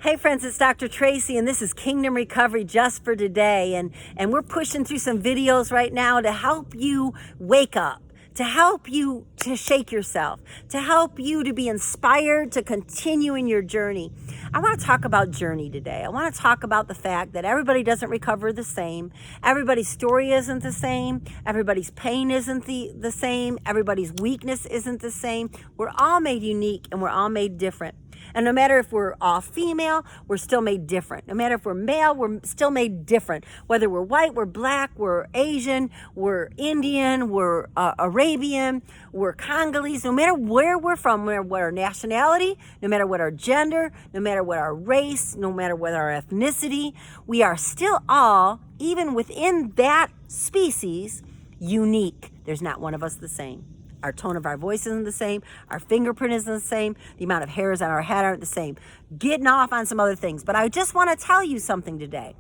Hey friends, it's Dr. Tracy, and this is Kingdom Recovery just for today. And we're pushing through some videos right now to help you wake up, to help you to shake yourself, to help you to be inspired to continue in your journey. I want to talk about journey today. I want to talk about the fact that everybody doesn't recover the same. Everybody's story isn't the same. Everybody's pain isn't the same. Everybody's weakness isn't the same. We're all made unique and we're all made different. And no matter if we're all female, we're still made different. No matter if we're male, we're still made different. Whether we're white, we're black, we're Asian, we're Indian, we're Arabian, we're Congolese. No matter where we're from, no matter what our nationality, no matter what our gender, no matter what our race, no matter what our ethnicity, we are still all, even within that species, unique. There's not one of us the same. Our tone of our voice isn't the same. Our fingerprint isn't the same. The amount of hairs on our head aren't the same. Getting off on some other things. But I just want to tell you something today.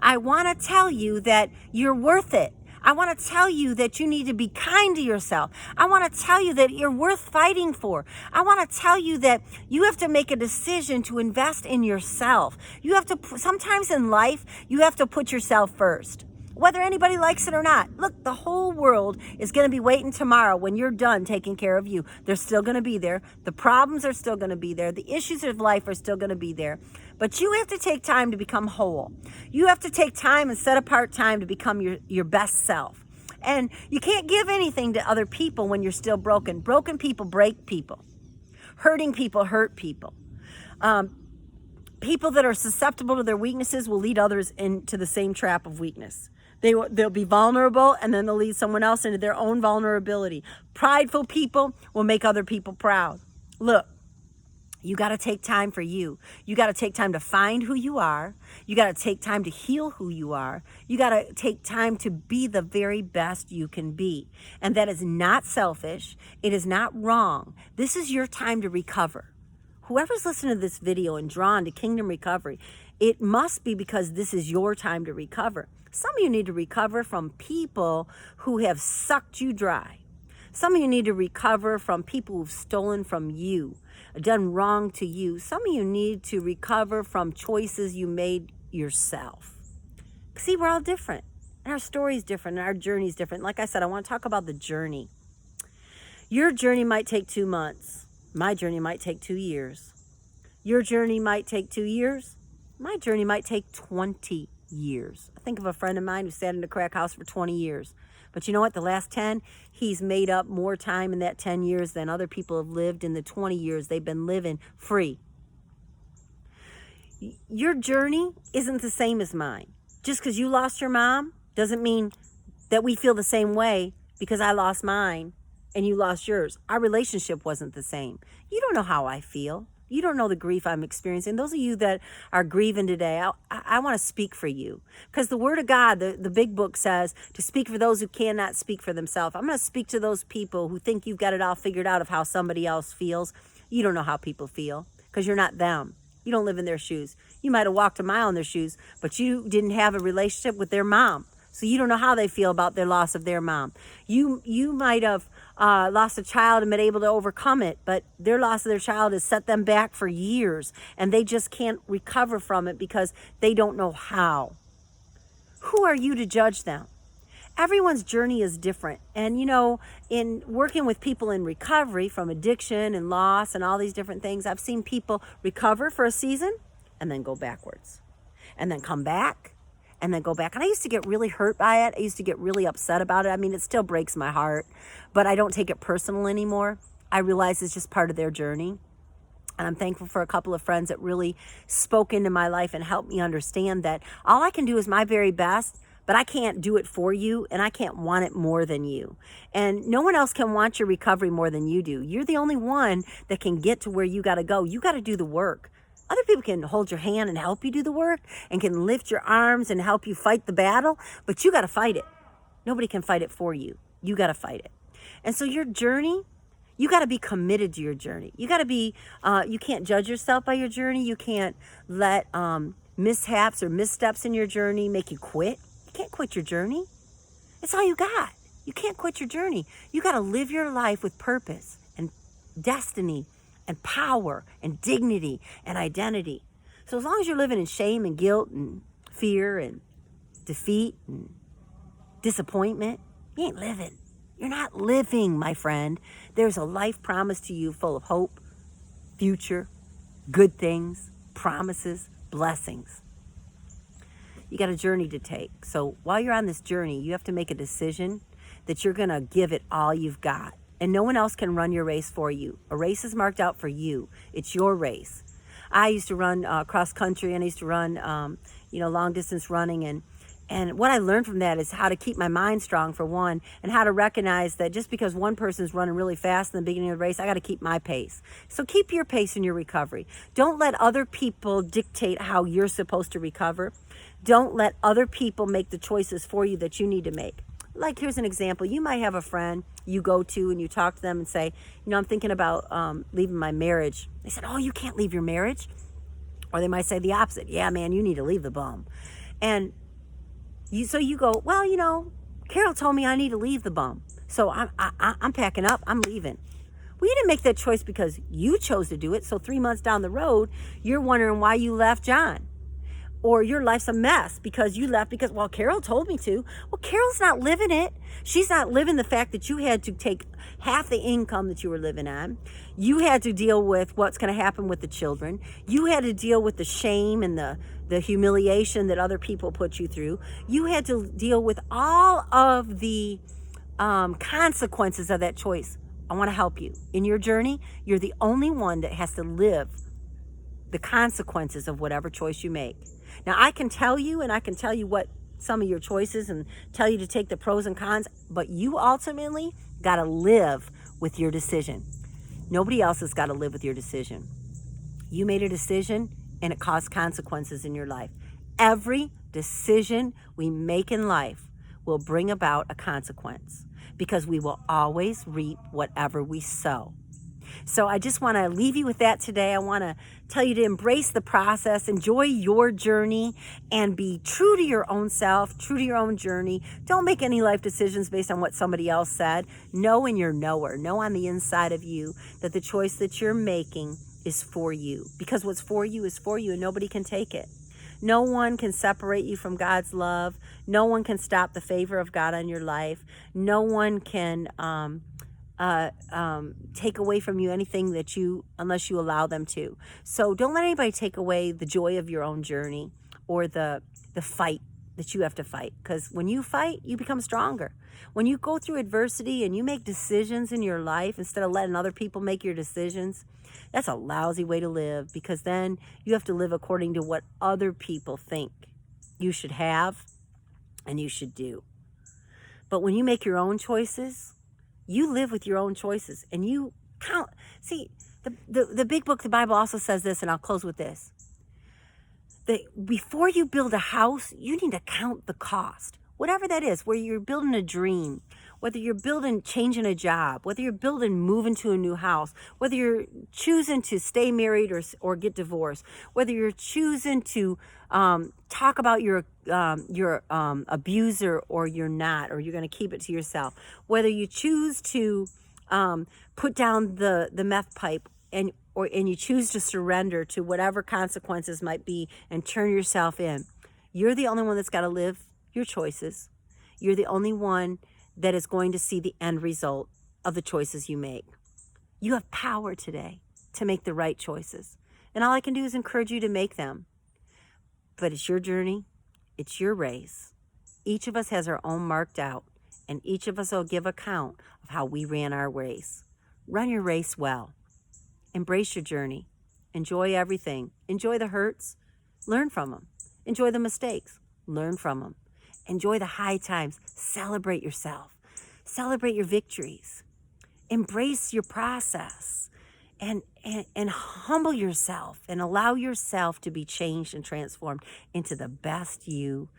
I want to tell you that you're worth it. I want to tell you that you need to be kind to yourself. I want to tell you that you're worth fighting for. I want to tell you that you have to make a decision to invest in yourself. You have to, sometimes in life, you have to put yourself first. Whether anybody likes it or not. Look, the whole world is going to be waiting tomorrow when you're done taking care of you. They're still going to be there. The problems are still going to be there. The issues of life are still going to be there. But you have to take time to become whole. You have to take time and set apart time to become your best self. And you can't give anything to other people when you're still broken. Broken people break people. Hurting people hurt people. People that are susceptible to their weaknesses will lead others into the same trap of weakness. They'll be vulnerable, and then they'll lead someone else into their own vulnerability. Prideful people will make other people proud. Look, you got to take time for you. You got to take time to find who you are. You got to take time to heal who you are. You got to take time to be the very best you can be. And that is not selfish. It is not wrong. This is your time to recover. Whoever's listening to this video and drawn to Kingdom Recovery, it must be because this is your time to recover. Some of you need to recover from people who have sucked you dry. Some of you need to recover from people who've stolen from you, done wrong to you. Some of you need to recover from choices you made yourself. See, we're all different. And our story's different, and our journey's different. Like I said, I want to talk about the journey. Your journey might take 2 months. My journey might take 2 years. Your journey might take 2 years. My journey might take 20 years. I think of a friend of mine who sat in a crack house for 20 years. But you know what? The last 10, he's made up more time in that 10 years than other people have lived in the 20 years they've been living free. Your journey isn't the same as mine. Just because you lost your mom doesn't mean that we feel the same way because I lost mine and you lost yours. Our relationship wasn't the same. You don't know how I feel. You don't know the grief I'm experiencing. Those of you that are grieving today, I want to speak for you. Because the Word of God, the big book says to speak for those who cannot speak for themselves. I'm going to speak to those people who think you've got it all figured out of how somebody else feels. You don't know how people feel because you're not them. You don't live in their shoes. You might have walked a mile in their shoes, but you didn't have a relationship with their mom. So you don't know how they feel about their loss of their mom. You might have lost a child and been able to overcome it, but their loss of their child has set them back for years, and they just can't recover from it because they don't know how. Who are you to judge them? Everyone's journey is different. And, you know, in working with people in recovery from addiction and loss and all these different things, I've seen people recover for a season and then go backwards and then come back and then go back. And I used to get really hurt by it. I used to get really upset about it. I mean, it still breaks my heart, but I don't take it personal anymore. I realize it's just part of their journey. And I'm thankful for a couple of friends that really spoke into my life and helped me understand that all I can do is my very best, but I can't do it for you, and I can't want it more than you. And no one else can want your recovery more than you do. You're the only one that can get to where you got to go. You got to do the work. Other people can hold your hand and help you do the work and can lift your arms and help you fight the battle, but you got to fight it. Nobody can fight it for you. You got to fight it. And so your journey, you got to be committed to your journey. You got to be, you can't judge yourself by your journey. You can't let mishaps or missteps in your journey make you quit. You can't quit your journey. It's all you got. You can't quit your journey. You got to live your life with purpose and destiny and power and dignity and identity. So as long as you're living in shame and guilt and fear and defeat and disappointment, you ain't living. You're not living, my friend. There's a life promised to you full of hope, future, good things, promises, blessings. You got a journey to take. So while you're on this journey, you have to make a decision that you're going to give it all you've got. And no one else can run your race for you. A race is marked out for you. It's your race. I used to run cross country, and I used to run, long distance running. And what I learned from that is how to keep my mind strong, for one, and how to recognize that just because one person's running really fast in the beginning of the race, I got to keep my pace. So keep your pace in your recovery. Don't let other people dictate how you're supposed to recover. Don't let other people make the choices for you that you need to make. Like, here's an example. You might have a friend you go to and you talk to them and say, I'm thinking about leaving my marriage. They said, oh, you can't leave your marriage. Or they might say the opposite. Yeah, man, you need to leave the bum. And you go, well, Carol told me I need to leave the bum. So I'm packing up. I'm leaving. Well, you didn't make that choice because you chose to do it. So 3 months down the road, you're wondering why you left John. Or your life's a mess because you left because, Carol told me to. Well, Carol's not living it. She's not living the fact that you had to take half the income that you were living on. You had to deal with what's going to happen with the children. You had to deal with the shame and the humiliation that other people put you through. You had to deal with all of the consequences of that choice. I want to help you. In your journey, you're the only one that has to live the consequences of whatever choice you make. Now, I can tell you, and I can tell you what some of your choices and tell you to take the pros and cons, but you ultimately got to live with your decision. Nobody else has got to live with your decision. You made a decision, and it caused consequences in your life. Every decision we make in life will bring about a consequence, because we will always reap whatever we sow. So I just want to leave you with that today. I want to tell you to embrace the process, enjoy your journey, and be true to your own self, true to your own journey. Don't make any life decisions based on what somebody else said. Know in your knower, know on the inside of you that the choice that you're making is for you, because what's for you is for you, and nobody can take it. No one can separate you from God's love. No one can stop the favor of God on your life. No one can take away from you anything that unless you allow them to. So don't let anybody take away the joy of your own journey or the fight that you have to fight. Because when you fight, you become stronger. When you go through adversity and you make decisions in your life instead of letting other people make your decisions, that's a lousy way to live, because then you have to live according to what other people think you should have and you should do. But when you make your own choices, you live with your own choices, and you count. See, the big book, the Bible, also says this, and I'll close with this. That before you build a house, you need to count the cost. Whatever that is, whether you're building a dream, whether you're changing a job, whether you're moving to a new house, whether you're choosing to stay married or get divorced, whether you're choosing to talk about your abuser or you're not, or you're going to keep it to yourself, whether you choose to put down the meth pipe and you choose to surrender to whatever consequences might be and turn yourself in, you're the only one that's got to live your choices. You're the only one that is going to see the end result of the choices you make. You have power today to make the right choices. And all I can do is encourage you to make them. But it's your journey. It's your race. Each of us has our own marked out, and each of us will give account of how we ran our race. Run your race well. Embrace your journey. Enjoy everything. Enjoy the hurts. Learn from them. Enjoy the mistakes. Learn from them. Enjoy the high times. Celebrate yourself. Celebrate your victories. Embrace your process. And humble yourself and allow yourself to be changed and transformed into the best you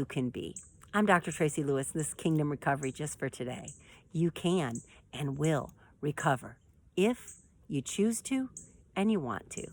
can be. I'm Dr. Tracy Lewis, and this is Kingdom Recovery just for today. You can and will recover if you choose to and you want to.